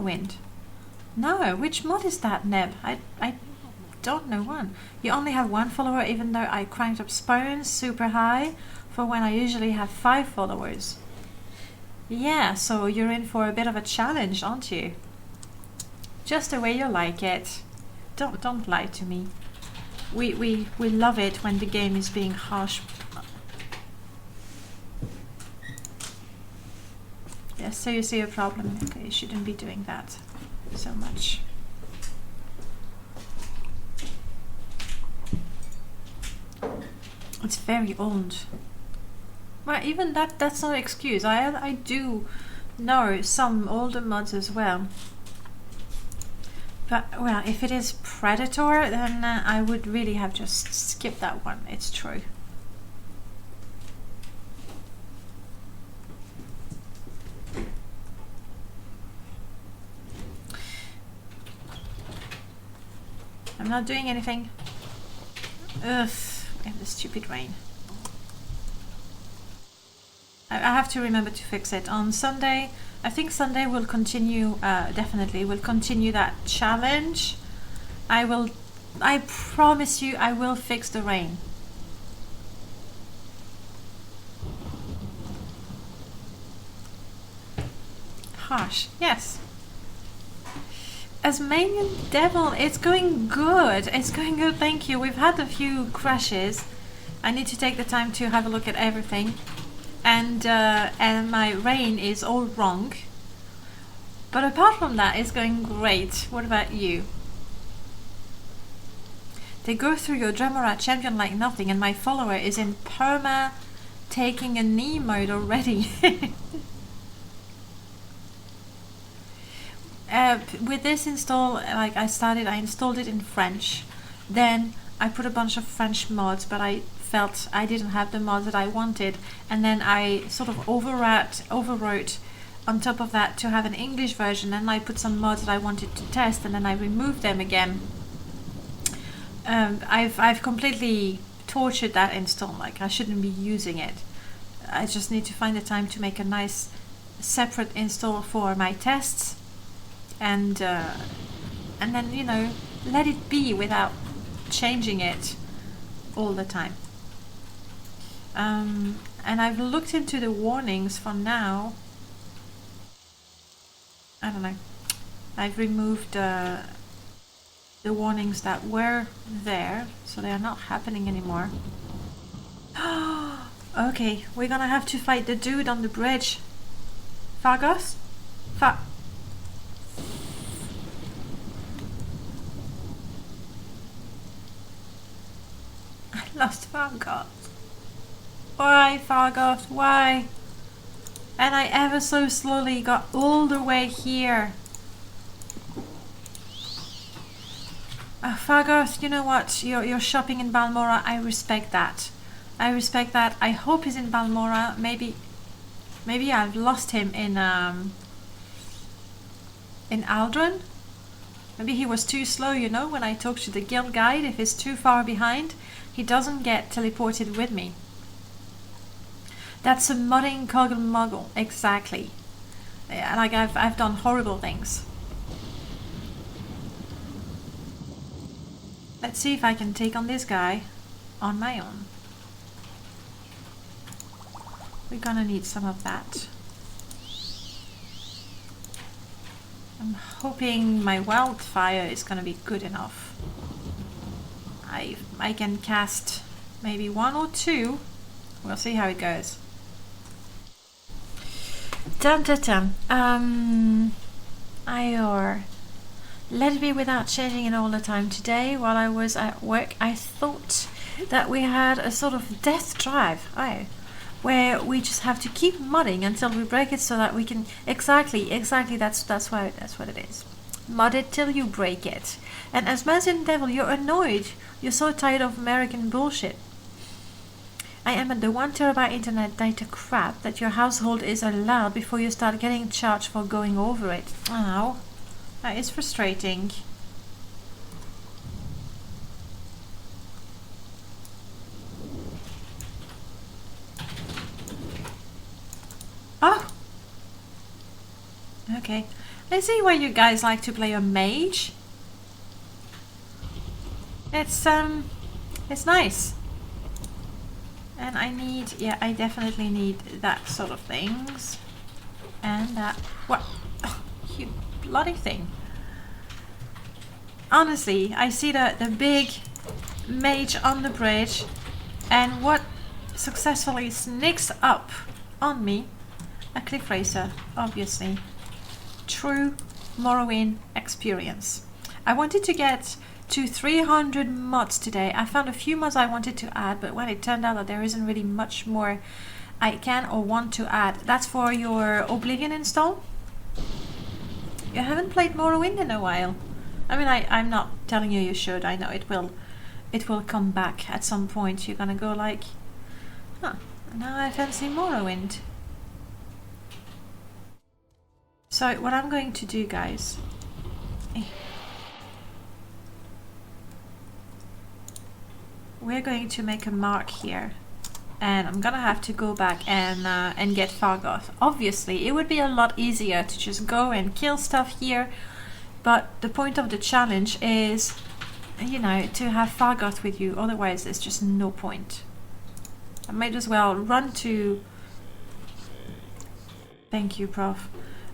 Morrowind? No, which mod is that, Neb? I don't know one. You only have one follower even though I cranked up spawns super high for when I usually have 5 followers. Yeah, so you're in for a bit of a challenge, aren't you? Just the way you like it. Don't lie to me. We love it when the game is being harsh. Yes, so you see a problem. Okay, you shouldn't be doing that so much. It's very old. Well, even that's not an excuse. I do know some older mods as well. But, well, if it is Predator, then I would really have just skipped that one. It's true. I'm not doing anything. Ugh, and the stupid rain. I have to remember to fix it on Sunday. I think Sunday will continue, definitely will continue that challenge. I promise you I will fix the rain. Harsh, yes. Asmanian Devil, it's going good. It's going good, thank you. We've had a few crashes. I need to take the time to have a look at everything. And my rain is all wrong. But apart from that, it's going great. What about you? They go through your Dremorat champion like nothing, and my follower is in perma taking a knee mode already. With this install, like I installed it in French. Then I put a bunch of French mods, but I felt I didn't have the mods that I wanted, and then I sort of overwrote on top of that to have an English version, and I put some mods that I wanted to test, and then I removed them again. I've completely tortured that install. Like, I shouldn't be using it. I just need to find the time to make a nice separate install for my tests, and then, you know, let it be without changing it all the time. And I've looked into the warnings for now. I don't know. I've removed the warnings that were there, so they are not happening anymore. Okay, we're gonna have to fight the dude on the bridge. Fargoth? I lost Fargoth. Why, Fargoth? Why? And I ever so slowly got all the way here. Fargoth, you know what? You're shopping in Balmora. I respect that. I respect that. I hope he's in Balmora. Maybe I've lost him in Aldrin. Maybe he was too slow, you know, when I talked to the guild guide. If he's too far behind, he doesn't get teleported with me. That's a modding coggle muggle, exactly. Yeah, like I've done horrible things. Let's see if I can take on this guy on my own. We're gonna need some of that. I'm hoping my wildfire is gonna be good enough. I can cast maybe 1 or 2. We'll see how it goes. Ior. Let it be without changing it all the time. Today, while I was at work, I thought that we had a sort of death drive, where we just have to keep modding until we break it, so that we can exactly. That's what it is. Mod it till you break it. And as Asmanian Devil, you're annoyed. You're so tired of American bullshit. I am at the 1 terabyte internet data crap that your household is allowed before you start getting charged for going over it. Ow. That is frustrating. Oh! Okay. I see why you guys like to play a mage. It's nice. And I need, yeah, I definitely need that sort of things. And that, what? Oh, you bloody thing. Honestly, I see the big mage on the bridge, and what successfully sneaks up on me? A cliff racer, obviously. True Morrowind experience. I wanted to get to 300 mods today. I found a few mods I wanted to add, but when it turned out that there isn't really much more I can or want to add. That's for your Oblivion install. You haven't played Morrowind in a while. I mean, I'm not telling you you should. I know it will come back at some point. You're gonna go like, huh, now I fancy Morrowind. So what I'm going to do, guys, we're going to make a mark here, and I'm gonna have to go back and get Fargoth. Obviously, it would be a lot easier to just go and kill stuff here, but the point of the challenge is, you know, to have Fargoth with you. Otherwise, there's just no point. I might as well run to. Thank you, Prof.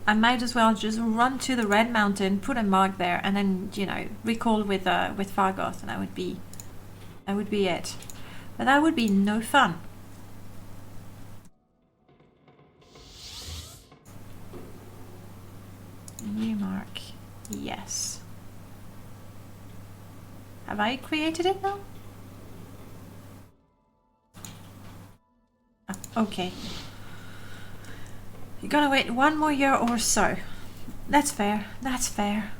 I might as well just run to the Red Mountain, put a mark there, and then, you know, recall with Fargoth, and that would be it. But that would be no fun. New mark. Yes. Have I created it now? Oh, okay. You're gonna wait 1 more year or so. That's fair. That's fair.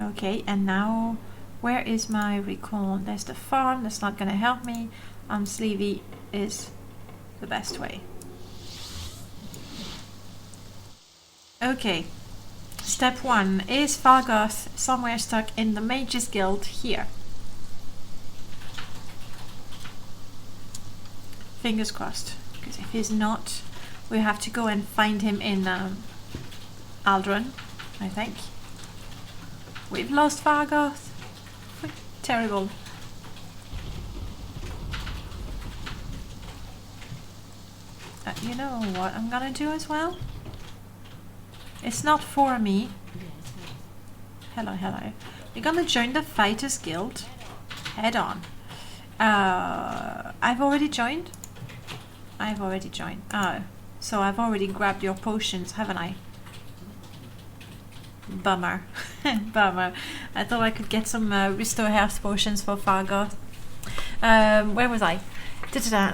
Okay, and now where is my recall? There's the farm. That's not gonna help me. Sleevey is the best way. Okay. Step 1 is Fargoth somewhere stuck in the Mages Guild here. Fingers crossed, because if he's not, we have to go and find him in Aldron, I think. We've lost Fargoth. Terrible. You know what I'm gonna do as well? It's not for me. Hello, hello. You're gonna join the Fighters Guild. Head on. I've already joined. Oh, so I've already grabbed your potions, haven't I? Bummer. Bummer. I thought I could get some restore health potions for Fargoth. Where was I?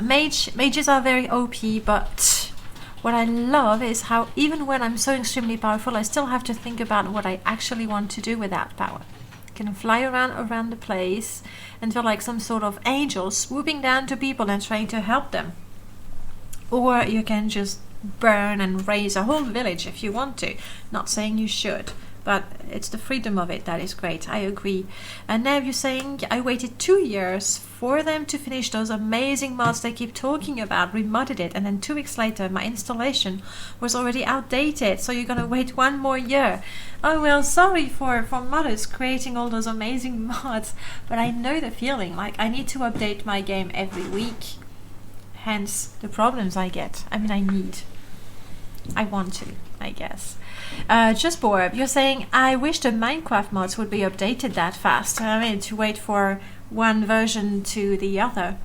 Mages are very OP, but what I love is how even when I'm so extremely powerful, I still have to think about what I actually want to do with that power. I can fly around the place and feel like some sort of angel swooping down to people and trying to help them. Or you can just burn and raise a whole village if you want to. Not saying you should, but it's the freedom of it that is great. I agree. And now you're saying I waited 2 years for them to finish those amazing mods they keep talking about, remodded it, and then 2 weeks later my installation was already outdated, so you're gonna wait 1 more year. Oh well, sorry for modders creating all those amazing mods, but I know the feeling. Like, I need to update my game every week. Hence the problems I get. I mean, I want to, I guess. Just Borb, you're saying, I wish the Minecraft mods would be updated that fast. I mean, to wait for one version to the other.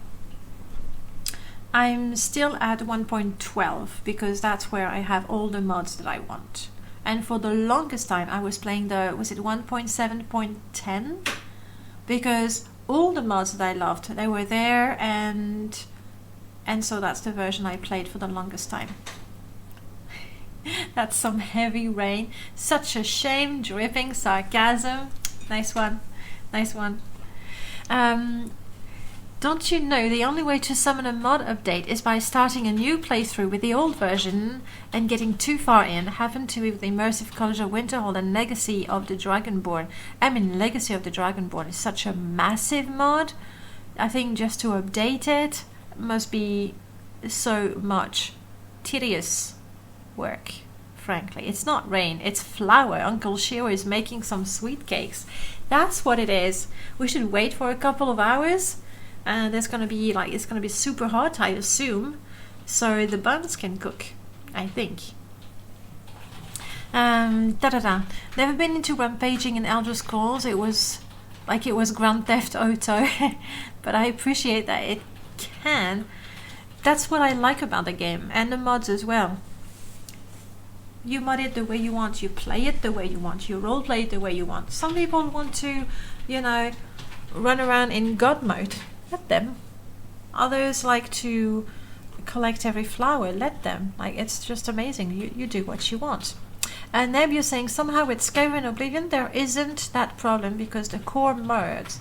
I'm still at 1.12 because that's where I have all the mods that I want. And for the longest time I was playing was it 1.7.10? Because all the mods that I loved, they were there, and so that's the version I played for the longest time. That's some heavy rain. Such a shame. Dripping sarcasm. Nice one. Nice one. Don't you know the only way to summon a mod update is by starting a new playthrough with the old version and getting too far in? Happened to me with Immersive College of Winterhold and Legacy of the Dragonborn. I mean, Legacy of the Dragonborn is such a massive mod. I think just to update it must be so much tedious work, frankly. It's not rain, it's flour. Uncle Shio is making some sweet cakes. That's what it is. We should wait for a couple of hours, and it's gonna be super hot, I assume, so the buns can cook, I think. Never been into rampaging in Elder Scrolls. It was Grand Theft Auto, but I appreciate that it can. That's what I like about the game, and the mods as well. You mod it the way you want, you play it the way you want, you roleplay it the way you want. Some people want to, run around in God mode. Let them. Others like to collect every flower. Let them. It's just amazing. You do what you want. And Neb, you're saying somehow with Skyrim and Oblivion there isn't that problem because the core mods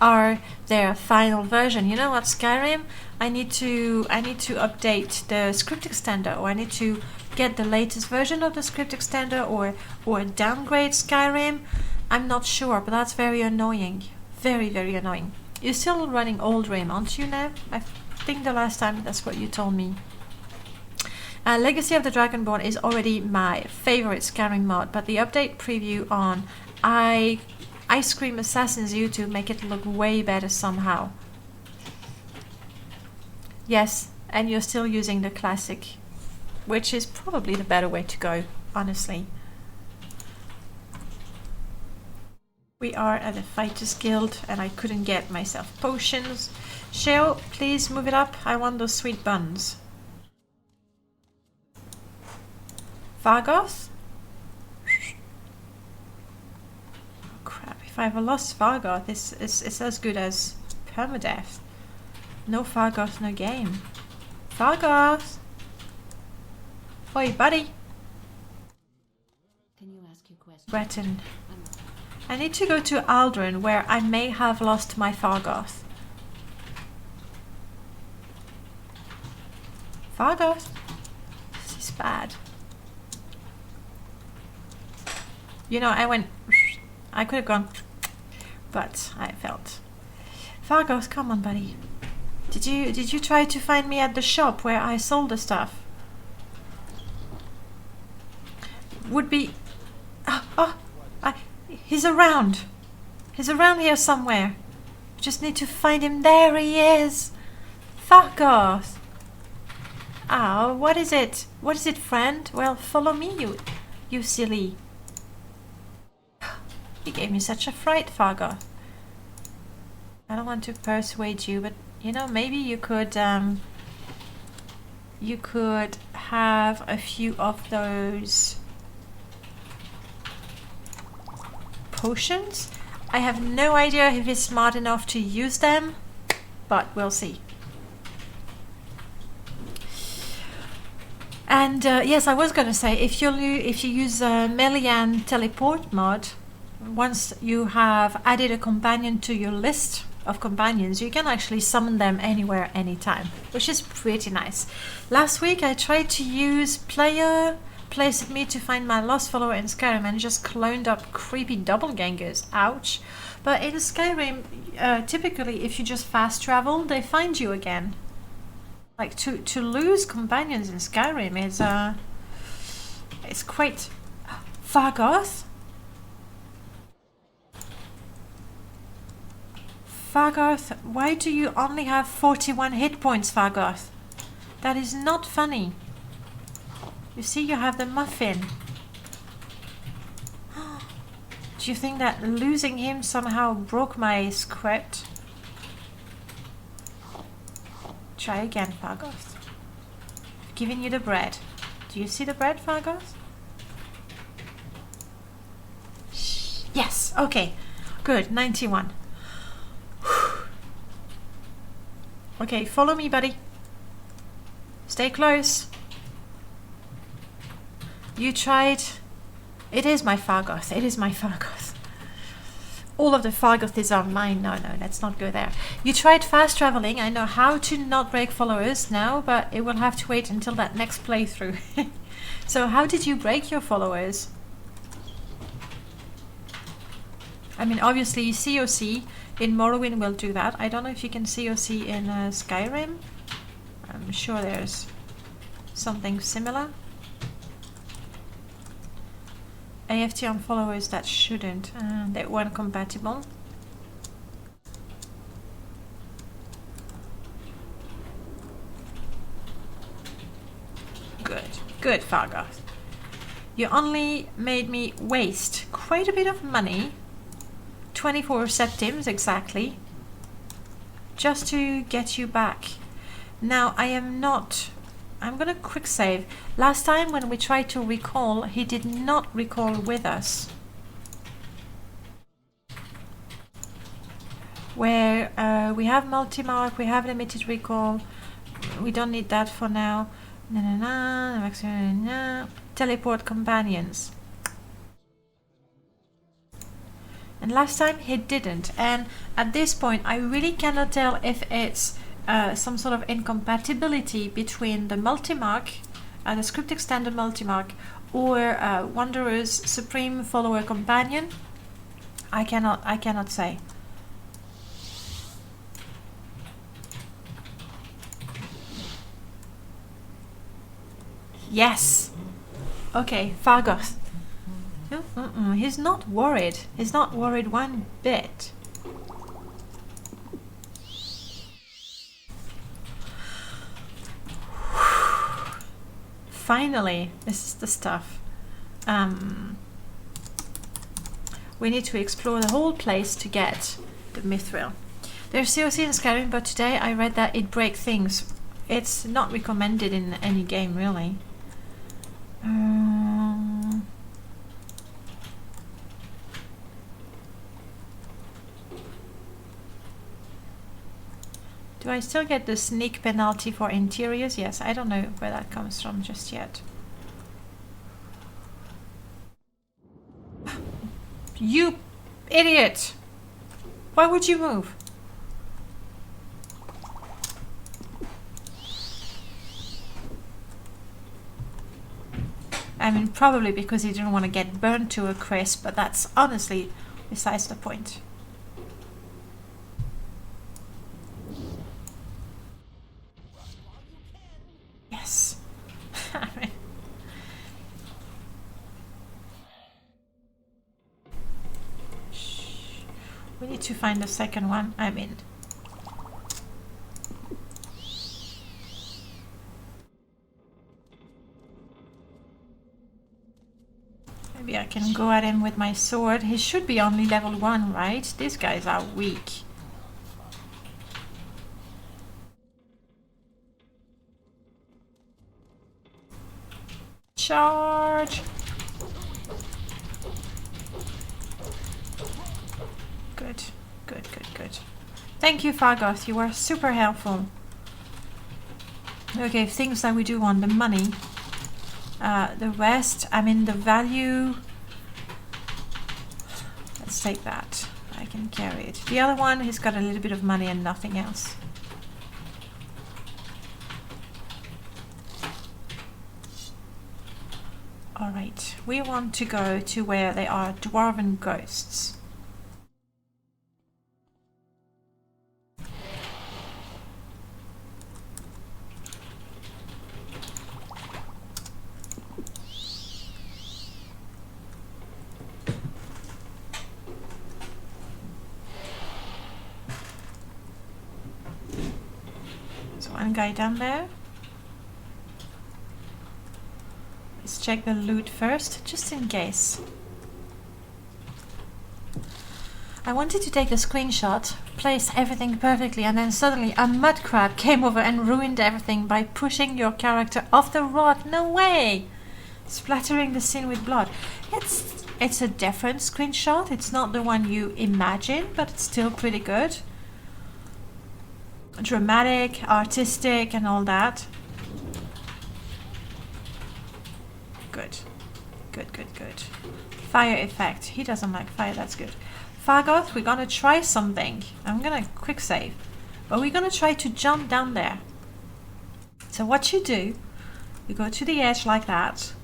are their final version. You know what, Skyrim? I need to update the script extender, or I need to get the latest version of the script extender, or downgrade Skyrim. I'm not sure, but that's very annoying. Very, very annoying. You're still running Oldrim, aren't you, Neb? I think the last time that's what you told me. Legacy of the Dragonborn is already my favorite Skyrim mod, but the update preview on Ice Cream Assassin's YouTube make it look way better somehow. Yes, and you're still using the classic, which is probably the better way to go, honestly. We are at the Fighters Guild, and I couldn't get myself potions. Sheo, please move it up. I want those sweet buns. Fargoth? Oh crap, if I ever lost Fargoth, it's as good as permadeath. No Fargoth, no game. Fargoth! Oi, buddy! Can you ask your question? Breton. I need to go to Aldrin, where I may have lost my Fargoth. Fargoth? This is bad. I could have gone, but I felt. Fargoth, come on, buddy. Did you try to find me at the shop where I sold the stuff? Would be. He's around. He's around here somewhere. Just need to find him. There he is. Fargoth. Oh, what is it? What is it, friend? Well, follow me, you silly. You gave me such a fright, Fargoth. I don't want to persuade you, but maybe you could have a few of those potions. I have no idea if he's smart enough to use them, but we'll see. And yes, I was going to say, if you use Melian teleport mod, once you have added a companion to your list of companions, you can actually summon them anywhere, anytime, which is pretty nice. Last week I tried to use Place Me to find my lost follower in Skyrim and just cloned up creepy doppelgangers. Ouch. But in Skyrim, typically if you just fast travel, they find you again. Like to lose companions in Skyrim is it's quite. Fargoth? Fargoth, why do you only have 41 hit points, Fargoth? That is not funny. You see, you have the muffin. Do you think that losing him somehow broke my script? Try again, Fargoth. I've given you the bread. Do you see the bread, Fargoth? Yes, okay. Good, 91. Okay, follow me, buddy. Stay close. You tried. It is my Fargoth. It is my Fargoth. All of the Fargoths are mine. No, let's not go there. You tried fast traveling. I know how to not break followers now, but it will have to wait until that next playthrough. So how did you break your followers? I mean, obviously COC in Morrowind will do that. I don't know if you can COC in Skyrim. I'm sure there's something similar. AFT on followers that shouldn't. They weren't compatible. Good, Fargoth. You only made me waste quite a bit of money, 24 septims exactly, just to get you back. Now I'm gonna quick save. Last time when we tried to recall, he did not recall with us. Where we have multi-mark, we have limited recall, we don't need that for now. Teleport companions. And last time he didn't, and at this point I really cannot tell if it's some sort of incompatibility between the multi-mark, the script extended multi-mark, or Wanderer's Supreme Follower Companion. I cannot say. Yes. Okay, Fargoth. He's not worried. He's not worried one bit. Finally, this is the stuff. We need to explore the whole place to get the mithril. There's COC in Skyrim, but today I read that it breaks things. It's not recommended in any game, really. Do I still get the sneak penalty for interiors? Yes, I don't know where that comes from just yet. You idiot! Why would you move? I mean, probably because he didn't want to get burned to a crisp, but that's honestly besides the point. Yes. I mean, we need to find the second one. I mean, maybe I can go at him with my sword. He should be only level 1, right? These guys are weak. Charge! Good, good, good, good. Thank you, Fargoth. You were super helpful. Okay, things that we do want. The money. The rest, I mean the value. Let's take that. I can carry it. The other one, he's got a little bit of money and nothing else. Alright, we want to go to where there are dwarven ghosts. There's one guy down there. Let's check the loot first, just in case. I wanted to take a screenshot, place everything perfectly, and then suddenly a mud crab came over and ruined everything by pushing your character off the rod. No way! Splattering the scene with blood. It's a different screenshot. It's not the one you imagine, but it's still pretty good. Dramatic, artistic, and all that. Good. Good, good, good. Fire effect. He doesn't like fire, that's good. Fargoth, we're gonna try something. I'm gonna quick save. But we're gonna try to jump down there. So what you do, you go to the edge like that.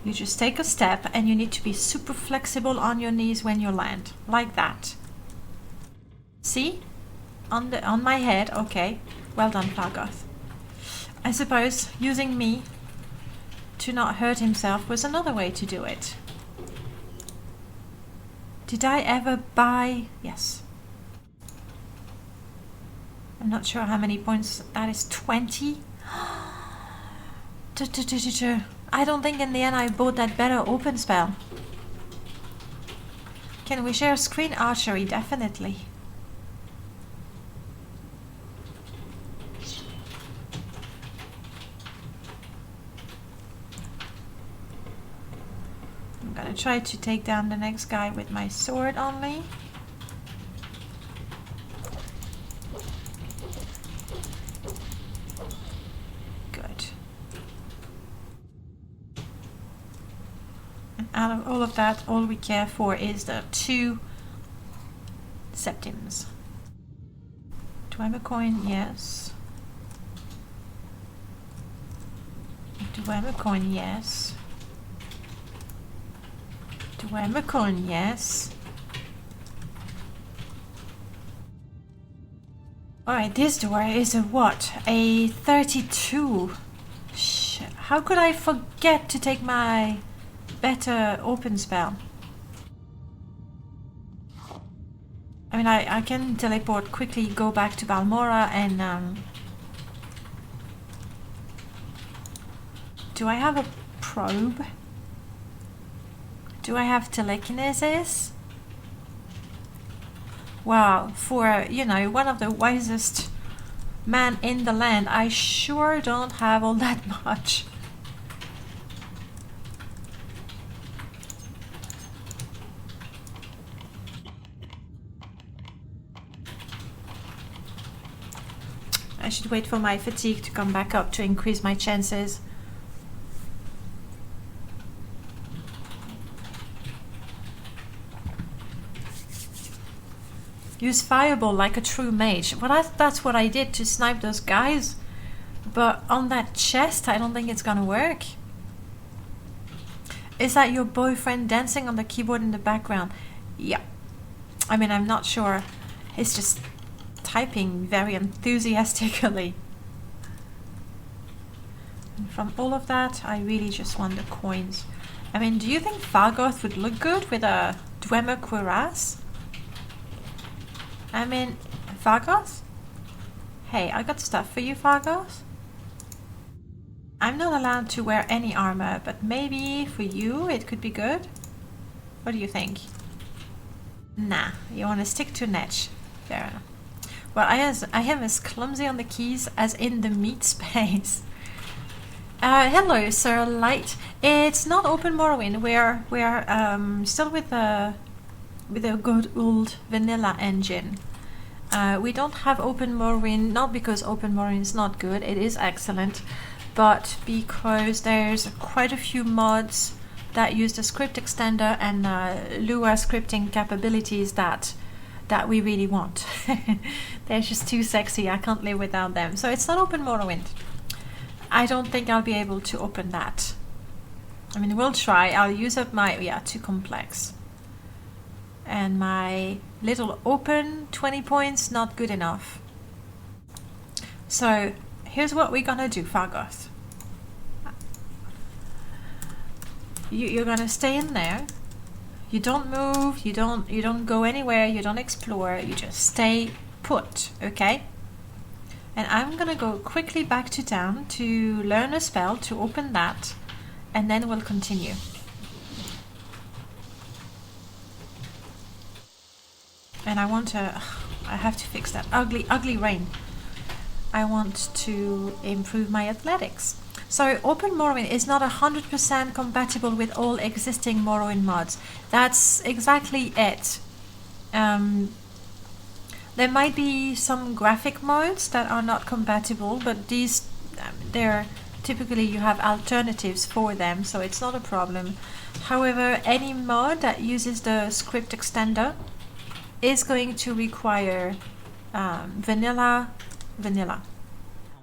You just take a step and you need to be super flexible on your knees when you land. Like that. See? On my head, okay. Well done, Fargoth. I suppose using me to not hurt himself was another way to do it. Did I ever buy? Yes. I'm not sure how many points that is. 20? I don't think in the end I bought that better open spell. Can we share screen? Archery, definitely. I'm gonna try to take down the next guy with my sword only. Good. And out of all of that, all we care for is the 2 septims. Do I have a coin? Yes. Do I have a coin? Yes. Do I have a coin? Yes. Alright, this door is a what? A 32. How could I forget to take my better open spell? I mean, I can teleport quickly, go back to Balmora and... do I have a probe? Do I have telekinesis? Wow, for, you know, one of the wisest men in the land, I sure don't have all that much. I should wait for my fatigue to come back up to increase my chances. Use fireball like a true mage. Well, that's what I did to snipe those guys. But on that chest, I don't think it's gonna work. Is that your boyfriend dancing on the keyboard in the background? Yeah. I mean, I'm not sure. He's just typing very enthusiastically. And from all of that, I really just want the coins. I mean, do you think Fargoth would look good with a Dwemer cuirass? I mean, Fargoth? Hey, I got stuff for you, Fargoth. I'm not allowed to wear any armor, but maybe for you it could be good. What do you think? Nah, you want to stick to Netch. Fair enough. Well, I am as clumsy on the keys as in the meat space. Hello, Sir Light. It's not open Morrowind. We're still with the good old vanilla engine. We don't have open Morrowind, not because open Morrowind is not good, it is excellent, but because there's quite a few mods that use the script extender and Lua scripting capabilities that we really want. They're just too sexy, I can't live without them. So it's not open Morrowind. I don't think I'll be able to open that. I mean, we'll try. I'll use up my, too complex. And my little open 20 points, not good enough. So here's what we're gonna do, Fargoth. You're gonna stay in there. You don't move, you don't go anywhere, you don't explore, you just stay put, okay? And I'm gonna go quickly back to town to learn a spell to open that, and then we'll continue. And I want to, I have to fix that ugly rain. I want to improve my athletics. So Open Morrowind is not 100% compatible with all existing Morrowind mods. That's exactly it. There might be some graphic modes that are not compatible, but these, they're typically you have alternatives for them, so it's not a problem. However, any mod that uses the script extender is going to require vanilla.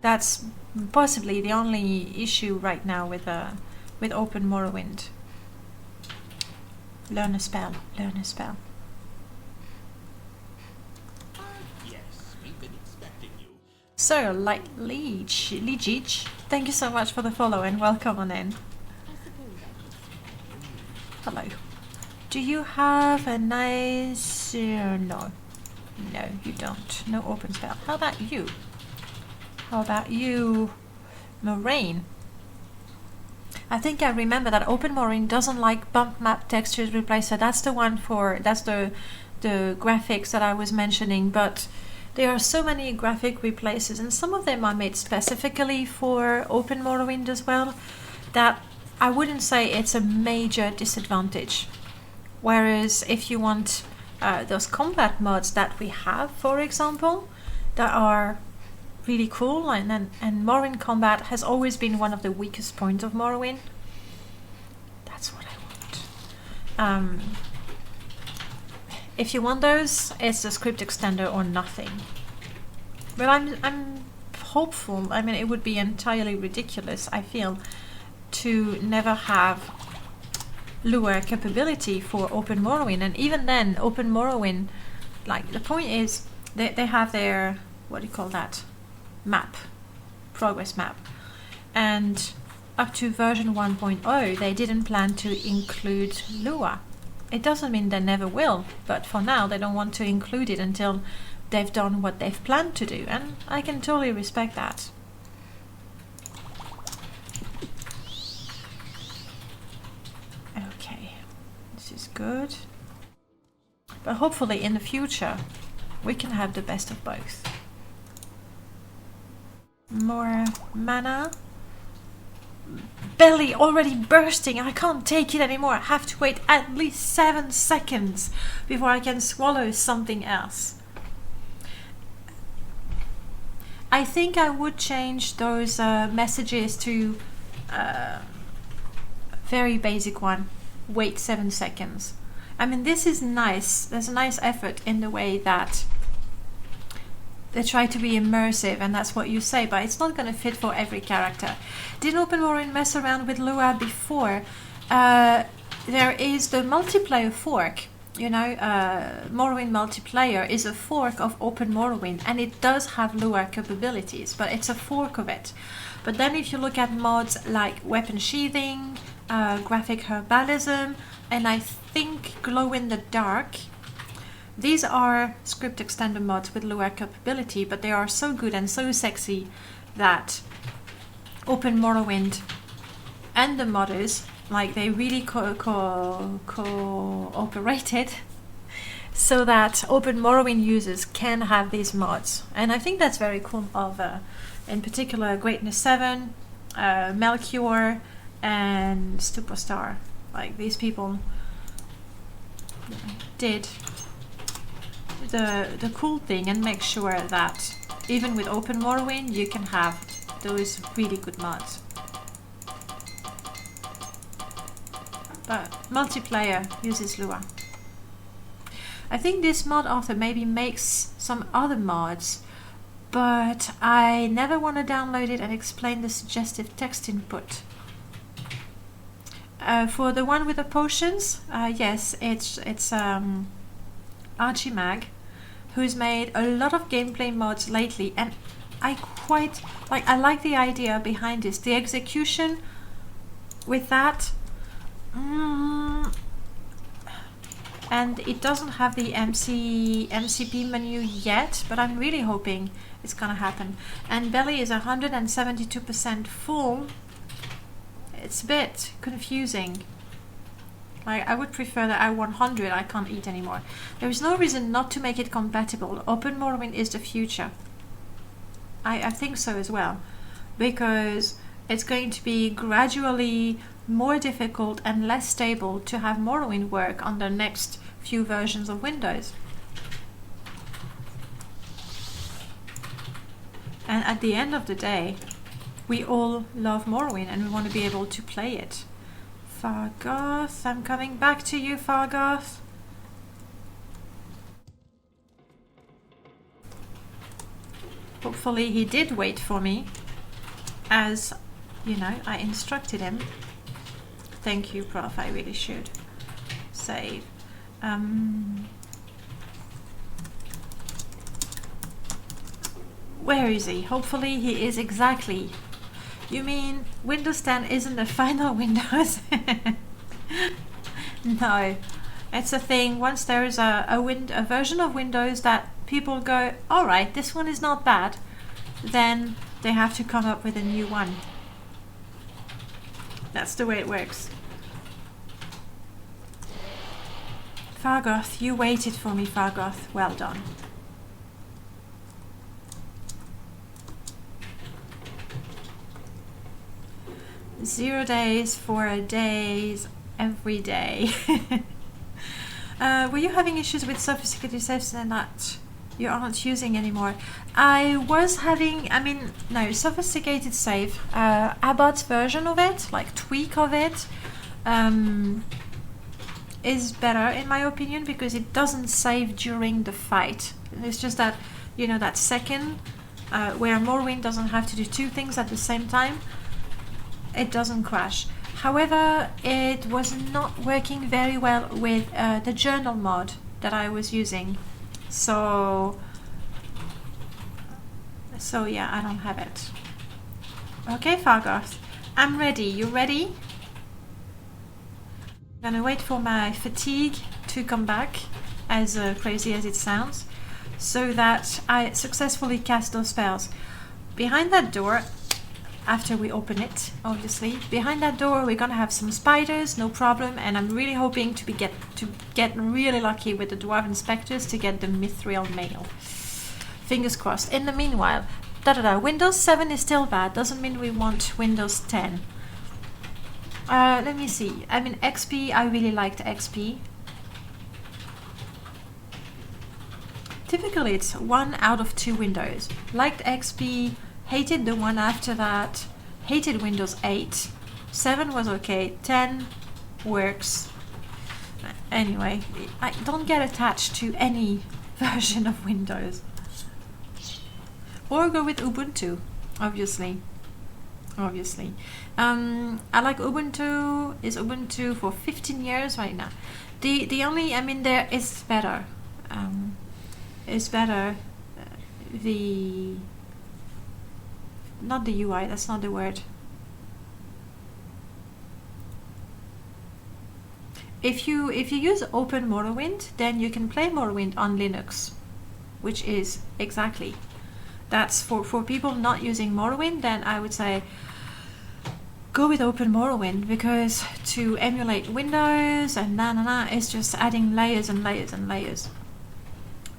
That's possibly the only issue right now with Open Morrowind. Learn a spell. Yes, we've been expecting you. Sir Liege, thank you so much for the follow and welcome on in. Hello. Do you have a nice... no. No, you don't. No open spell. How about you? How about you, Moraine? I think I remember that Open Morrowind doesn't like bump map textures replacer. That's the one for... That's the graphics that I was mentioning. But there are so many graphic replacers, and some of them are made specifically for Open Morrowind as well, that I wouldn't say it's a major disadvantage. Whereas if you want those combat mods that we have, for example, that are really cool, and Morrowind combat has always been one of the weakest points of Morrowind. That's what I want. If you want those, it's the script extender or nothing. But I'm hopeful. I mean, it would be entirely ridiculous, I feel, to never have lure capability for Open Morrowind. And even then, Open Morrowind, like, the point is they have their, what do you call that, map, progress map, and up to version 1.0 they didn't plan to include lure. It doesn't mean they never will, but for now they don't want to include it until they've done what they've planned to do, and I can totally respect that. Okay, this is good, but hopefully in the future we can have the best of both. More mana. Belly already bursting. I can't take it anymore. I have to wait at least 7 seconds before I can swallow something else. I think I would change those messages to very basic one. Wait 7 seconds. I mean, this is nice. There's a nice effort in the way that they try to be immersive, and that's what you say, but it's not going to fit for every character. Did Open Morrowind mess around with Lua before? There is the multiplayer fork. You know, Morrowind multiplayer is a fork of Open Morrowind, and it does have Lua capabilities, but it's a fork of it. But then if you look at mods like weapon sheathing, graphic herbalism, and I think glow in the dark, these are script extender mods with Lua capability, but they are so good and so sexy that Open Morrowind and the modders, like, they really cooperated so that Open Morrowind users can have these mods. And I think that's very cool of, in particular, Greatness 7, Melchior, and Superstar. Like, these people did the cool thing and make sure that even with Open Morrowind you can have those really good mods. But multiplayer uses Lua. I think this mod author maybe makes some other mods, but I never want to download it and explain the suggestive text input. For the one with the potions, yes, it's Archimag, who's made a lot of gameplay mods lately, and I like the idea behind this. The execution with that, and it doesn't have the MCP menu yet, but I'm really hoping it's gonna happen. And belly is 172% full. It's a bit confusing. I would prefer that at 100 I can't eat anymore. There is no reason not to make it compatible. Open Morrowind is the future. I think so as well. Because it's going to be gradually more difficult and less stable to have Morrowind work on the next few versions of Windows. And at the end of the day, we all love Morrowind and we want to be able to play it. Fargoth, I'm coming back to you, Fargoth. Hopefully he did wait for me, as, you know, I instructed him. Thank you, Prof, I really should. Save. Where is he? Hopefully he is exactly. You mean Windows 10 isn't the final Windows? No, It's a thing. Once there is a version of Windows that people go, all right, this one is not bad, then they have to come up with a new one. That's the way it works. Fargoth, you waited for me, Fargoth. Well done. Zero days, 4 days, every day. Were you having issues with sophisticated safes and that you aren't using anymore? I was having, no, sophisticated save. Abbott's version of it, like tweak of it, is better in my opinion because it doesn't save during the fight. It's just that, you know, that second where Morrowind doesn't have to do two things at the same time, it doesn't crash. However, it was not working very well with the journal mod that I was using. So yeah, I don't have it. Okay, Fargoth, I'm ready. You ready? I'm gonna wait for my fatigue to come back, as crazy as it sounds, so that I successfully cast those spells. Behind that door, after we open it, obviously, behind that door we're gonna have some spiders, no problem, and I'm really hoping to get really lucky with the dwarven specters to get the mithril mail. Fingers crossed. In the meanwhile, Windows 7 is still bad, doesn't mean we want Windows 10. Let me see. XP, I really liked XP. Typically it's 1 out of 2 Windows. Liked XP, hated the one after that, hated Windows 8. 7 was okay, 10 works. Anyway, I don't get attached to any version of Windows. Or go with Ubuntu, obviously. I like Ubuntu. Is Ubuntu for 15 years right now. The only, there is better. Is better. Not the UI, that's not the word. If you use Open Morrowind, then you can play Morrowind on Linux, which is exactly. That's for people not using Morrowind, then I would say go with Open Morrowind, because to emulate Windows and it's just adding layers and layers and layers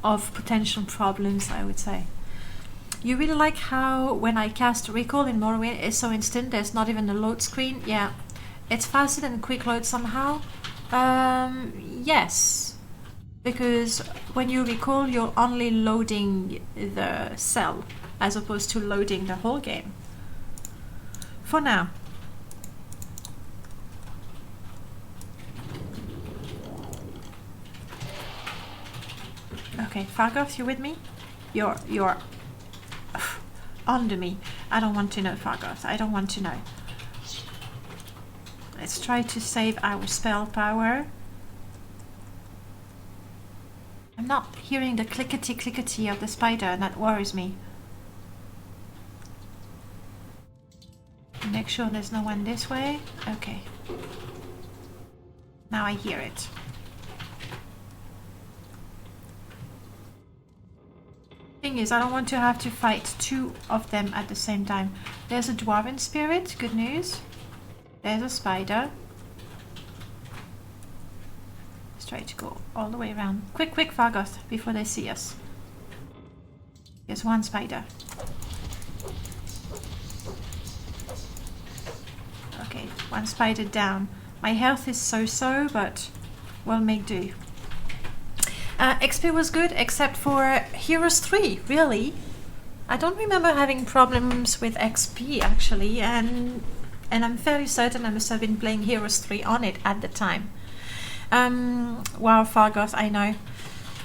of potential problems, I would say. You really like how when I cast Recall in Morrowind it's so instant, there's not even a load screen? Yeah, it's faster than quick load somehow. Yes, because when you recall you're only loading the cell as opposed to loading the whole game. For now. Okay, Fargoth, you with me? You're under me. I don't want to know, Fargoth. I don't want to know. Let's try to save our spell power. I'm not hearing the clickety of the spider, and that worries me. Make sure there's no one this way. Okay. Now I hear it. Thing is, I don't want to have to fight 2 of them at the same time. There's a dwarven spirit, good news. There's a spider. Let's try to go all the way around. Quick, Fargoth, before they see us. There's one spider. Okay, one spider down. My health is so-so, but we'll make do. XP was good, except for Heroes 3, really. I don't remember having problems with XP, actually, and I'm fairly certain I must have been playing Heroes 3 on it at the time. Wow, Fargoth, I know.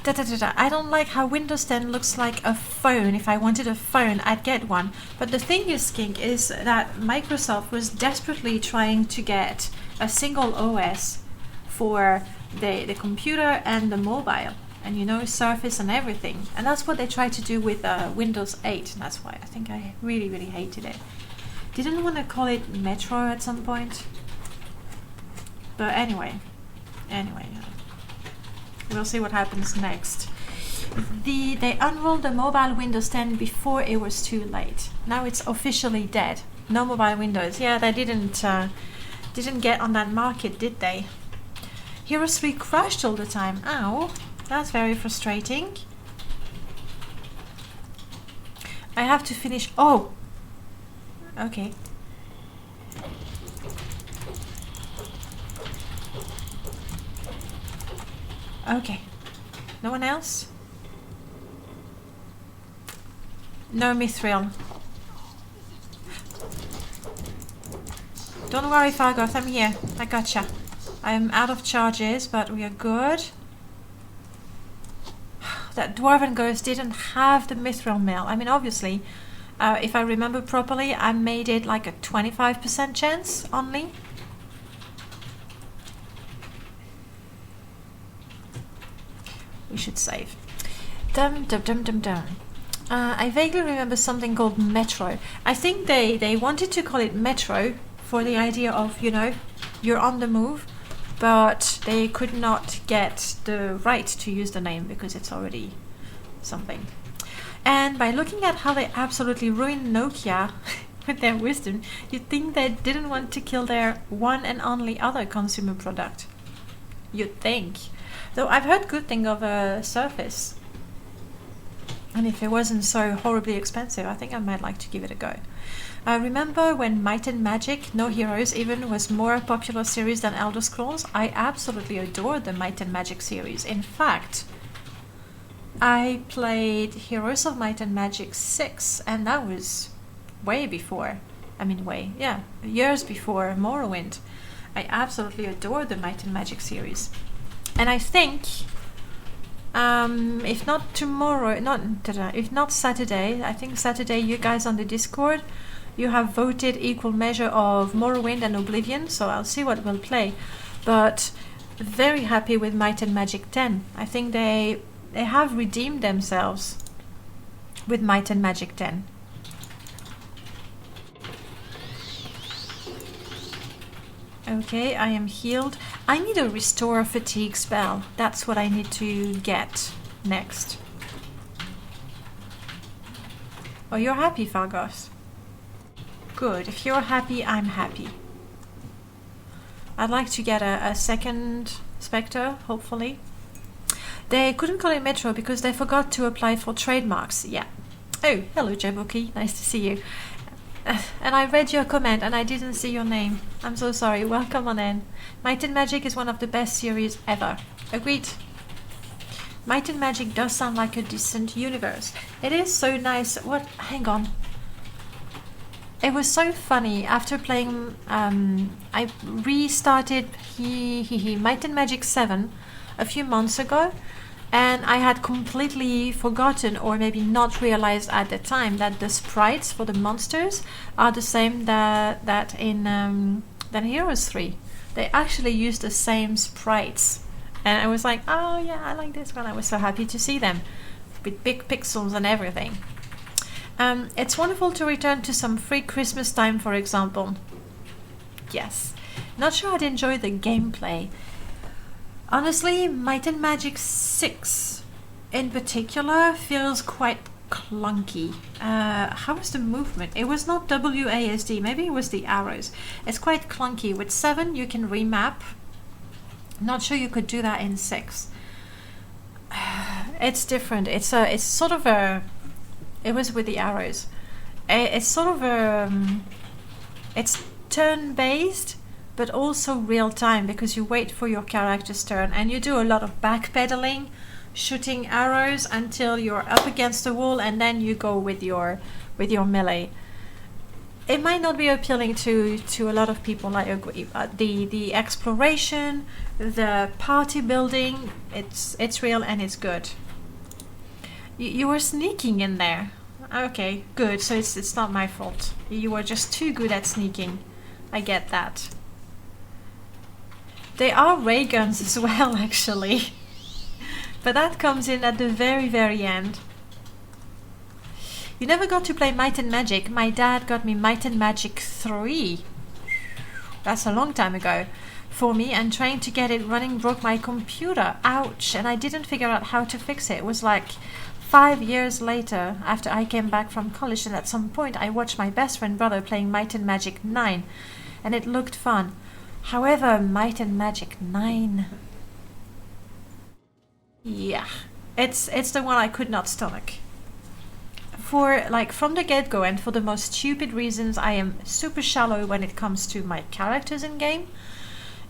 I don't like how Windows 10 looks like a phone. If I wanted a phone, I'd get one. But the thing is, Skink, is that Microsoft was desperately trying to get a single OS for the computer and the mobile, and you know, Surface and everything. And that's what they tried to do with Windows 8, and that's why I think I really hated it. Didn't want to call it Metro at some point, but anyway. We'll see what happens next. They unrolled the mobile Windows 10 before it was too late. Now it's officially dead. No mobile Windows. Yeah, they didn't get on that market, did they? Heroes 3 crashed all the time. Ow, that's very frustrating. I have to finish. Oh, okay. Okay. No one else? No mithril. Don't worry, Fargoth, I'm here. I gotcha. I am out of charges, but we are good. That dwarven ghost didn't have the mithril mill. I mean, obviously, if I remember properly, I made it like a 25% chance only. We should save. Dum dum dum dum dum. I vaguely remember something called Metro. I think they wanted to call it Metro for the idea of, you know, you're on the move, but they could not get the right to use the name because it's already something. And by looking at how they absolutely ruined Nokia with their wisdom, you'd think they didn't want to kill their one and only other consumer product. You'd think. Though I've heard good thing of a Surface. And if it wasn't so horribly expensive, I think I might like to give it a go. Remember when Might and Magic, No Heroes even, was more a popular series than Elder Scrolls? I absolutely adored the Might and Magic series. In fact, I played Heroes of Might and Magic 6, and that was way before. I mean, years before Morrowind. I absolutely adored the Might and Magic series. And I think, if not tomorrow, if not Saturday, I think Saturday you guys on the Discord, you have voted equal measure of Morrowind and Oblivion, so I'll see what we'll play. But very happy with Might and Magic 10. I think they have redeemed themselves with Might and Magic 10. Okay, I am healed. I need a restore fatigue spell. That's what I need to get next. Oh, you're happy, Fargoth? Good. If you're happy, I'm happy. I'd like to get a second Spectre, hopefully. They couldn't call it Metro because they forgot to apply for trademarks. Yeah. Oh, hello, Jabuki. Nice to see you. And I read your comment and I didn't see your name. I'm so sorry. Welcome on in. Might and Magic is one of the best series ever. Agreed. Might and Magic does sound like a decent universe. It is so nice. What? Hang on. It was so funny. After playing, I restarted Might and Magic 7 a few months ago. And I had completely forgotten, or maybe not realized at the time, that the sprites for the monsters are the same that in than Heroes 3. They actually use the same sprites. And I was like, oh yeah, I like this one. I was so happy to see them with big pixels and everything. It's wonderful to return to some free Christmas time, for example. Yes. Not sure I'd enjoy the gameplay. Honestly, Might and Magic 6 in particular feels quite clunky. How was the movement? It was not WASD, maybe it was the arrows. It's quite clunky. With 7 you can remap. Not sure you could do that in 6. It's different. It's sort of a... It was with the arrows. It's sort of a... It's turn-based, but also real time, because you wait for your character's turn and you do a lot of backpedaling, shooting arrows until you're up against the wall, and then you go with your melee. It might not be appealing to a lot of people, I agree, but the exploration, the party building, it's real and it's good. You were sneaking in there. Okay, good. So it's not my fault. You were just too good at sneaking. I get that. They are ray guns as well, actually. But that comes in at the very, very end. You never got to play Might and Magic. My dad got me Might and Magic 3. That's a long time ago. for me, and trying to get it running broke my computer. Ouch. And I didn't figure out how to fix it. It was like 5 years later after I came back from college, and at some point I watched my best friend brother playing Might and Magic 9, and it looked fun. However, Might and Magic 9, yeah, it's the one I could not stomach. For like from the get-go, and for the most stupid reasons, I am super shallow when it comes to my characters in game,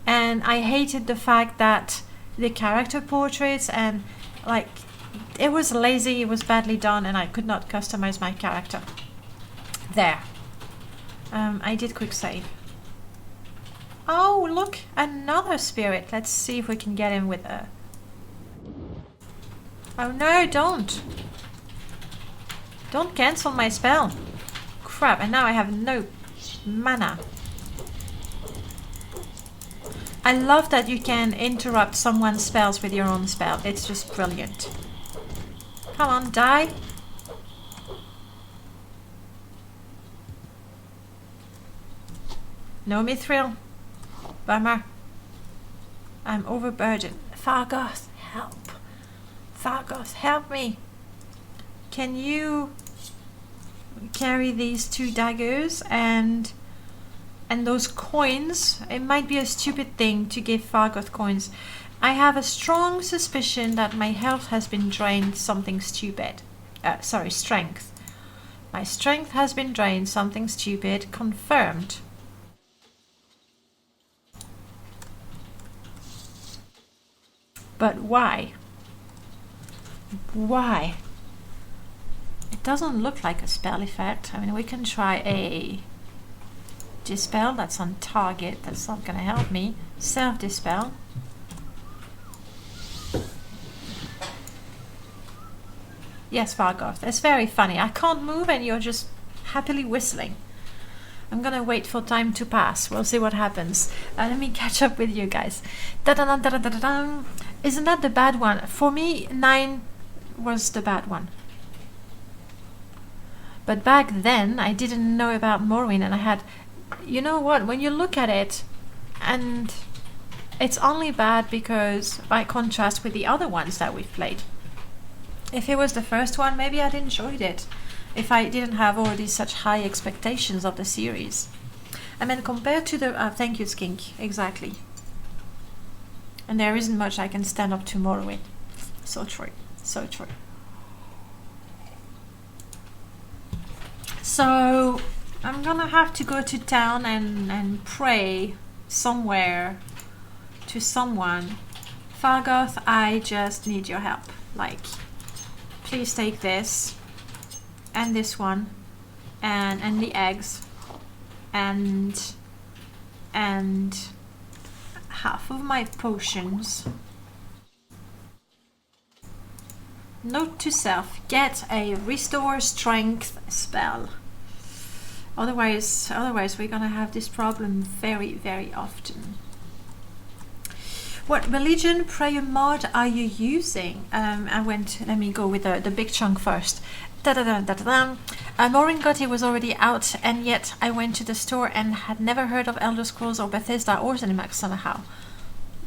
and I hated the fact that the character portraits and like it was lazy, it was badly done, and I could not customize my character. There. I did quick save. Oh, look, another spirit. Let's see if we can get him with a... Oh no, don't. Don't cancel my spell. Crap, and now I have no mana. I love that you can interrupt someone's spells with your own spell. It's just brilliant. Come on, die. No mithril. Bummer. I'm overburdened. Fargoth, help. Fargoth, help me. Can you carry these 2 daggers and those coins? It might be a stupid thing to give Fargoth coins. I have a strong suspicion that my health has been drained something stupid. Strength. My strength has been drained something stupid. Confirmed. But why? Why? It doesn't look like a spell effect. I mean, we can try a dispel. That's on target. That's not going to help me. Self-dispel. Yes, Fargoth. That's very funny. I can't move and you're just happily whistling. I'm gonna wait for time to pass. We'll see what happens. Let me catch up with you guys. Da-da-da-da-da-da-da. Isn't that the bad one? For me, 9 was the bad one. But back then, I didn't know about Morrowind, and I had... You know what? When you look at it, and it's only bad because, by contrast with the other ones that we've played. If it was the first one, maybe I'd enjoyed it. If I didn't have already such high expectations of the series. I mean, compared to the... thank you, Skink. Exactly. And there isn't much I can stand up to Morrowind. So true. So true. So, I'm gonna have to go to town and pray somewhere to someone. Fargoth, I just need your help. Like, please take this and this one and the eggs and half of my potions. Note to self, get a restore strength spell. Otherwise we're gonna have this problem very, very often. What religion prayer mod are you using? Let me go with the big chunk first. Morrowind was already out, and yet I went to the store and had never heard of Elder Scrolls or Bethesda or ZeniMax somehow.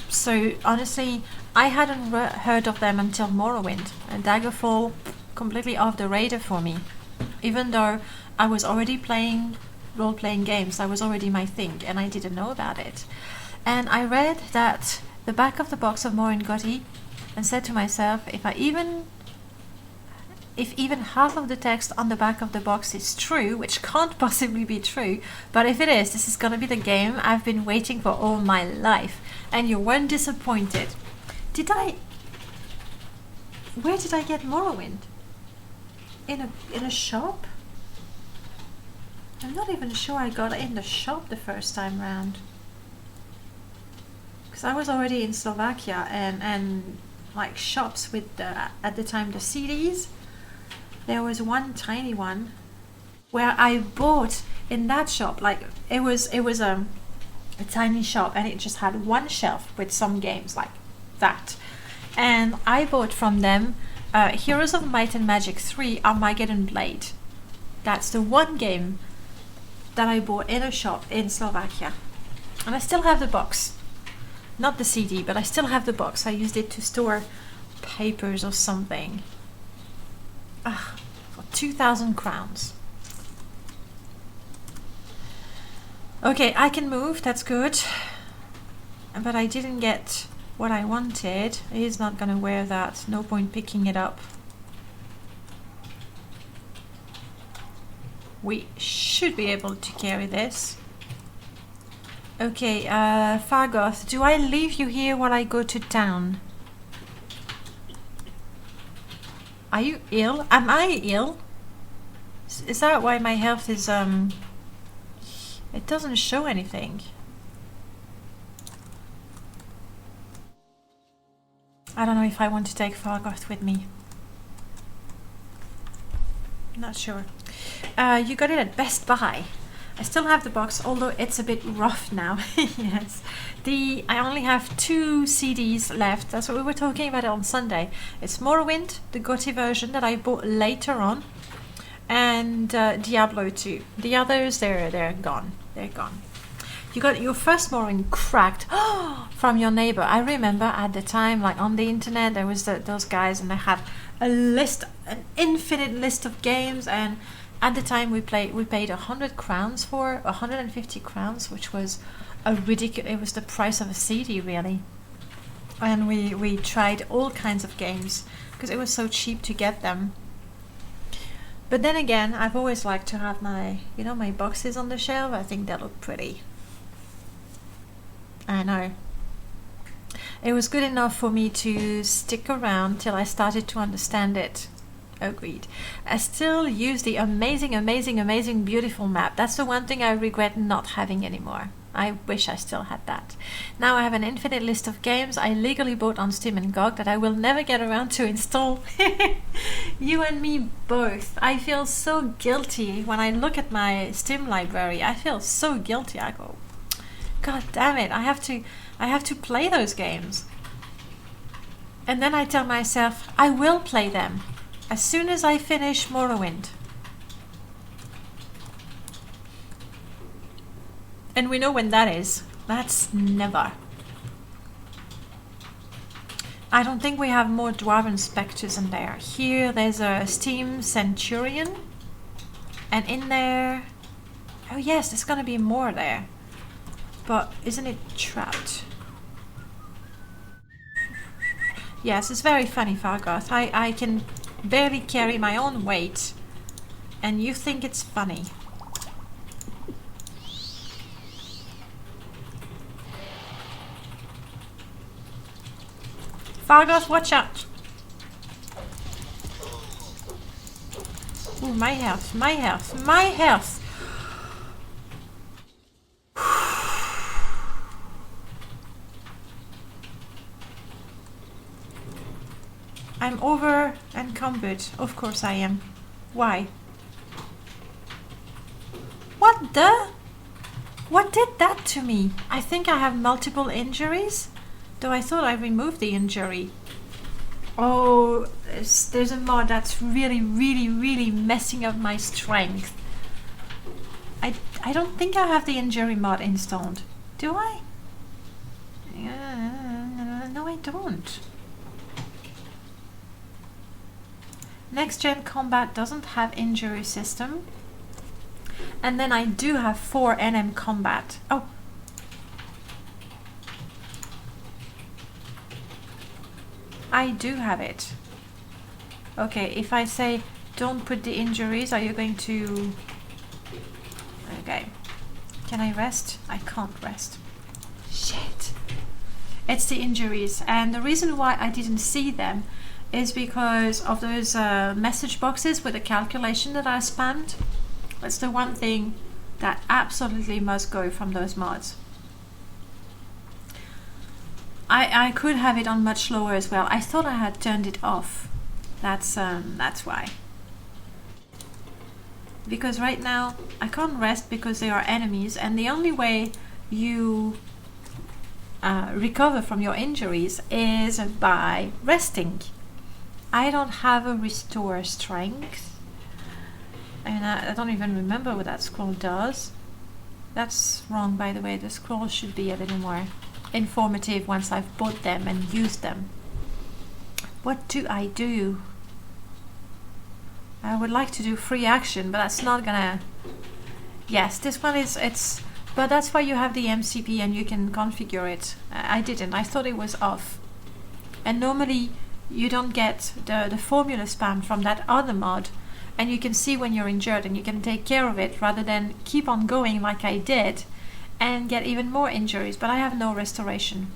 So honestly, I hadn't heard of them until Morrowind, and Daggerfall completely off the radar for me. Even though I was already playing role-playing games, that was already my thing, and I didn't know about it. And I read that the back of the box of Morrowind and said to myself, if even half of the text on the back of the box is true, which can't possibly be true, but if it is, this is gonna be the game I've been waiting for all my life. And you weren't disappointed. Where did I get Morrowind? In a shop? I'm not even sure I got it in the shop the first time round. Because I was already in Slovakia, and like shops with at the time the CDs. There was one tiny one where I bought in that shop, like it was a tiny shop, and it just had one shelf with some games like that. And I bought from them Heroes of Might and Magic 3 Armageddon Blade. That's the one game that I bought in a shop in Slovakia. And I still have the box. Not the CD, but I still have the box. I used it to store papers or something. Ah, for 2,000 crowns. Okay, I can move, that's good. But I didn't get what I wanted. He's not gonna wear that. No point picking it up. We should be able to carry this. Okay, Fargoth, do I leave you here while I go to town? Are you ill? Am I ill? Is that why my health is, it doesn't show anything. I don't know if I want to take Fargoth with me. Not sure. You got it at Best Buy. I still have the box, although it's a bit rough now. Yes. I only have 2 CDs left. That's what we were talking about on Sunday. It's Morrowind, the GOTY version that I bought later on, and Diablo 2. The others, they're gone. They're gone. You got your first Morrowind cracked from your neighbor. I remember at the time, like on the internet, there was those guys, and they had an infinite list of games, and at the time we paid 100 crowns for 150 crowns, which was it was the price of a CD, really. And we tried all kinds of games because it was so cheap to get them. But then again, I've always liked to have my boxes on the shelf. I think they look pretty. I know. It was good enough for me to stick around till I started to understand it. Agreed. I still use the amazing, beautiful map. That's the one thing I regret not having anymore. I wish I still had that. Now I have an infinite list of games I legally bought on Steam and GOG that I will never get around to install. You and me both. I feel so guilty when I look at my Steam library. I feel so guilty. I go, God damn it, I have to play those games. And then I tell myself, I will play them as soon as I finish Morrowind. And we know when that is. That's never. I don't think we have more Dwarven Spectres in there. Here there's a Steam Centurion. And in there... Oh yes, there's gonna be more there. But isn't it trapped? Yes, it's very funny, Fargoth. I can barely carry my own weight. And you think it's funny. Fargoth, watch out! Ooh, my health, my health, my health! I'm over encumbered. Of course I am. Why? What the? What did that to me? I think I have multiple injuries. Though I thought I removed the injury. Oh, there's a mod that's really messing up my strength. I don't think I have the injury mod installed. Do I? No, I don't. Next Gen Combat doesn't have injury system. And then I do have 4 NM Combat. Oh. I do have it. Okay, if I say don't put the injuries, are you going to... Okay. Can I rest? I can't rest. Shit. It's the injuries. And the reason why I didn't see them is because of those message boxes with the calculation that I spammed. That's the one thing that absolutely must go from those mods. I could have it on much lower as well. I thought I had turned it off. That's why. Because right now I can't rest because they are enemies, and the only way you recover from your injuries is by resting. I don't have a restore strength, and I don't even remember what that scroll does. That's wrong, by the way. The scroll should be a little more. informative once I've bought them and used them. What do I do? I would like to do free action, but that's not gonna... Yes, this one is... But that's why you have the MCP and you can configure it. I didn't. I thought it was off. And normally you don't get the formula spam from that other mod. And you can see when you're injured and you can take care of it rather than keep on going like I did and get even more injuries. But I have no restoration.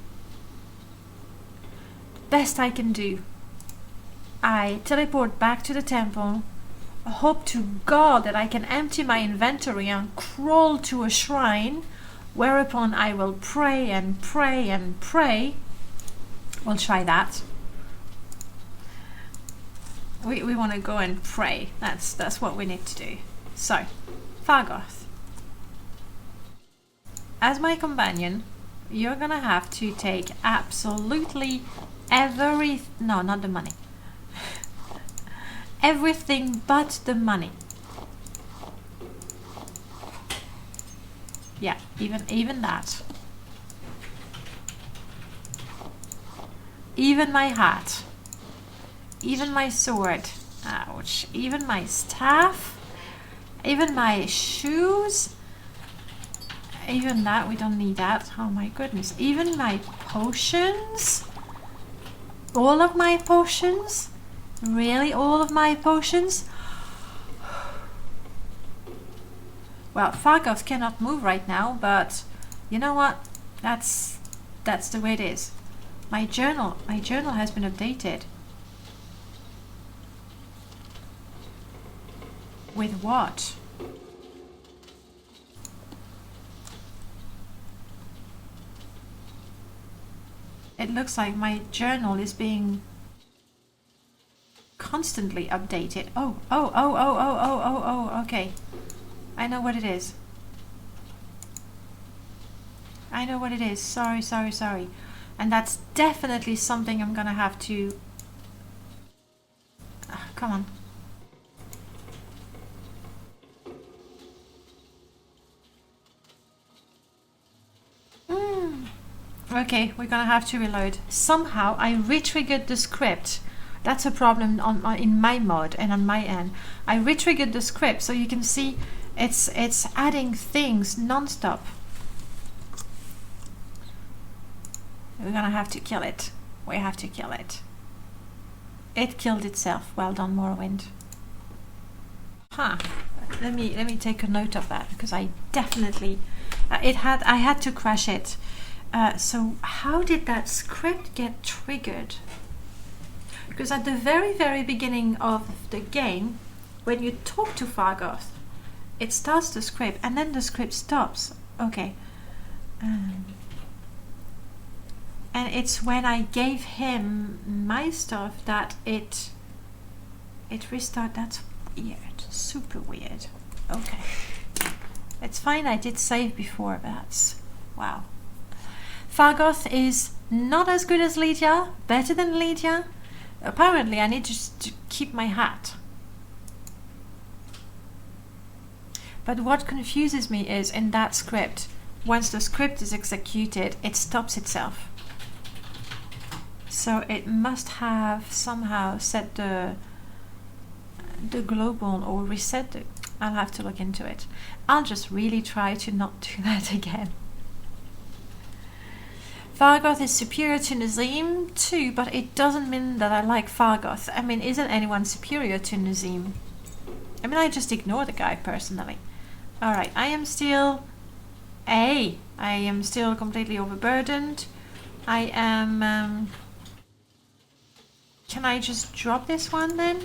Best I can do. I teleport back to the temple. Hope to God that I can empty my inventory and crawl to a shrine, whereupon I will pray and pray and pray. We'll try that. We want to go and pray. That's what we need to do. So, Fargoth. As my companion, you're gonna have to take absolutely every... No, not the money. Everything but the money. Yeah, even that. Even my hat. Even my sword. Ouch. Even my staff. Even my shoes. Even that, we don't need that. Oh my goodness. Even my potions. All of my potions. Really, all of my potions? Well, Fargoth cannot move right now, but you know what? That's the way it is. My journal has been updated. With what? It looks like my journal is being constantly updated. Oh, okay. I know what it is. I know what it is. Sorry. And that's definitely something I'm gonna have to... come on. Okay, we're gonna have to reload. Somehow I re-triggered the script. That's a problem in my mod and on my end. I re-triggered the script so you can see it's adding things non-stop. We're gonna have to kill it. We have to kill it. It killed itself. Well done, Morrowind. Huh. Let me take a note of that because I definitely I had to crash it. So how did that script get triggered? Because at the very beginning of the game, when you talk to Fargoth, it starts the script and then the script stops. Okay. And it's when I gave him my stuff that it restarted. That's weird. Super weird. Okay. It's fine, I did save before, but that's... wow. Fargoth is not as good as Lydia, better than Lydia. Apparently I need to keep my hat. But what confuses me is in that script, once the script is executed, it stops itself. So it must have somehow set the global or reset it. I'll have to look into it. I'll just really try to not do that again. Fargoth is superior to Nazim too, but it doesn't mean that I like Fargoth. I mean, isn't anyone superior to Nazim? I mean, I just ignore the guy personally. Alright, I am still... I am still completely overburdened. I am... Can I just drop this one then?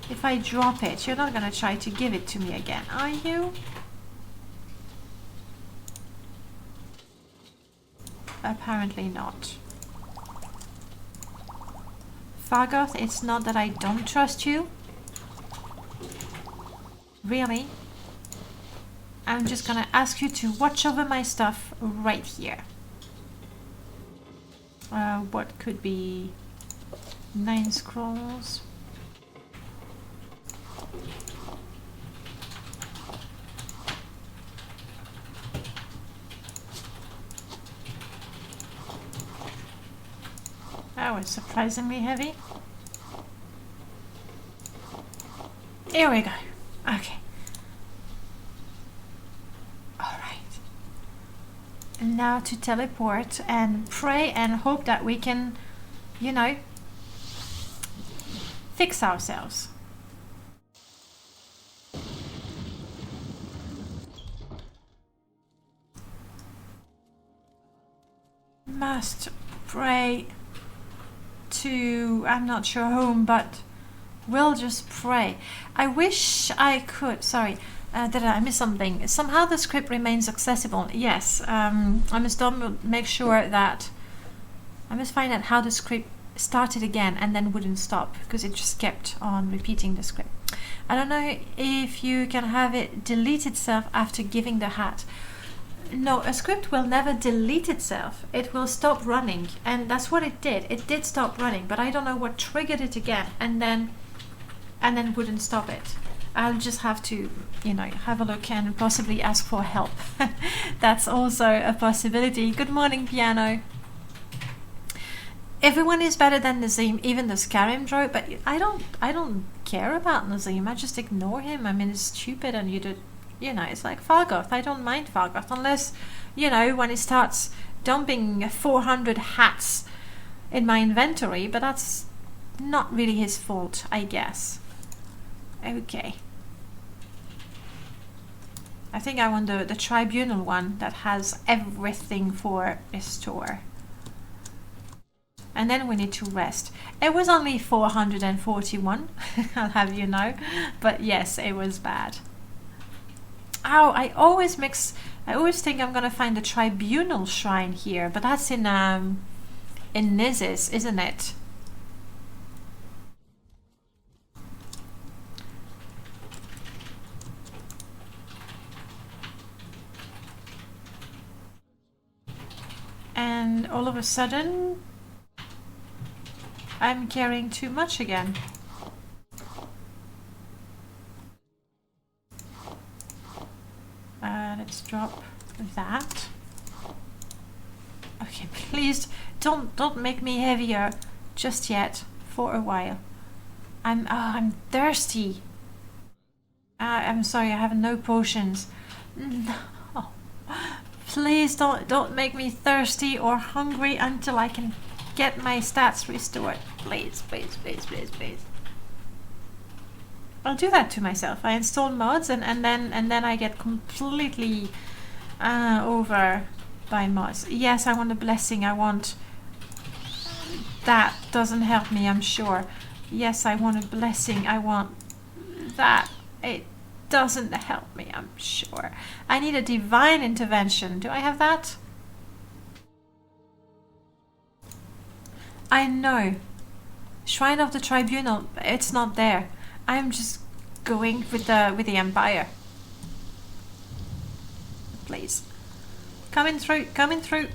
If I drop it, you're not gonna try to give it to me again, are you? Apparently not. Fargoth, it's not that I don't trust you. Really? I'm just gonna ask you to watch over my stuff right here. What could be 9 scrolls? That was surprisingly heavy. Here we go. Okay. Alright. And now to teleport and pray and hope that we can, you know, fix ourselves. Must pray to, I'm not sure whom, but we'll just pray. I wish I could, sorry, did I miss something? Somehow the script remains accessible. Yes, I must make sure that, I must find out how the script started again and then wouldn't stop, because it just kept on repeating the script. I don't know if you can have it delete itself after giving the hat. No, a script will never delete itself. It will stop running, and that's what it did. It did stop running, but I don't know what triggered it again, and then wouldn't stop it. I'll just have to, you know, have a look and possibly ask for help. That's also a possibility. Good morning, Piano. Everyone is better than Nazim, even the Skyrim droid, but I don't care about Nazim. I just ignore him. I mean, it's stupid, and you know, it's like Fargoth. I don't mind Fargoth unless, you know, when he starts dumping 400 hats in my inventory, but that's not really his fault, I guess. Okay. I think I want the tribunal one that has everything for restore. And then we need to rest. It was only 441, I'll have you know, but yes, it was bad. Oh, I always think I'm gonna find the tribunal shrine here, but that's in Nizis, isn't it? And all of a sudden, I'm carrying too much again. Let's drop that. Okay, please don't make me heavier just yet for a while. I'm thirsty. I'm sorry, I have no potions. No. Please don't make me thirsty or hungry until I can get my stats restored. Please, please, please, please, please. I'll do that to myself. I install mods and then I get completely over by mods. Yes, I want a blessing. I want that. Doesn't help me, I'm sure. Yes, I want a blessing. I want that. It doesn't help me, I'm sure. I need a divine intervention. Do I have that? I know. Shrine of the Tribunal. It's not there. I'm just going with the Empire. Please. Coming through, coming through.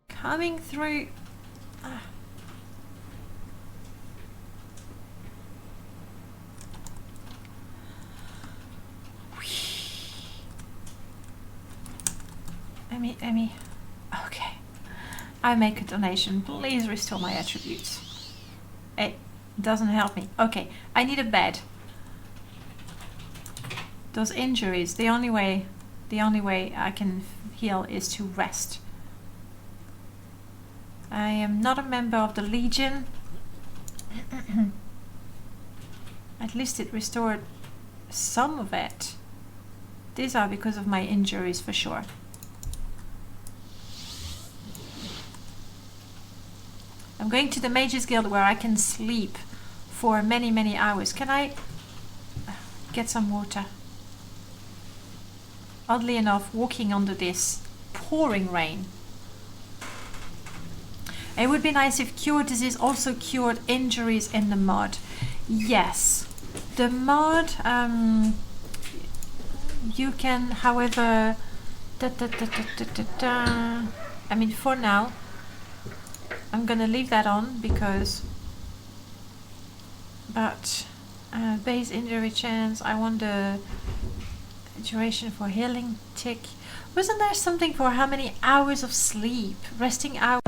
Coming through. Ah. Let me. Okay. I make a donation. Please restore my attributes. It doesn't help me. Okay, I need a bed. Those injuries, the only way I can heal is to rest. I am not a member of the Legion. At least it restored some of it. These are because of my injuries for sure. I'm going to the Mages Guild where I can sleep for many, many hours. Can I get some water? Oddly enough, walking under this pouring rain. It would be nice if Cure Disease also cured injuries in the mod. Yes. The mod, you can, however, I mean, for now, I'm gonna leave that on because, but base injury chance, I want the duration for healing tick. Wasn't there something for how many hours of sleep, resting hours?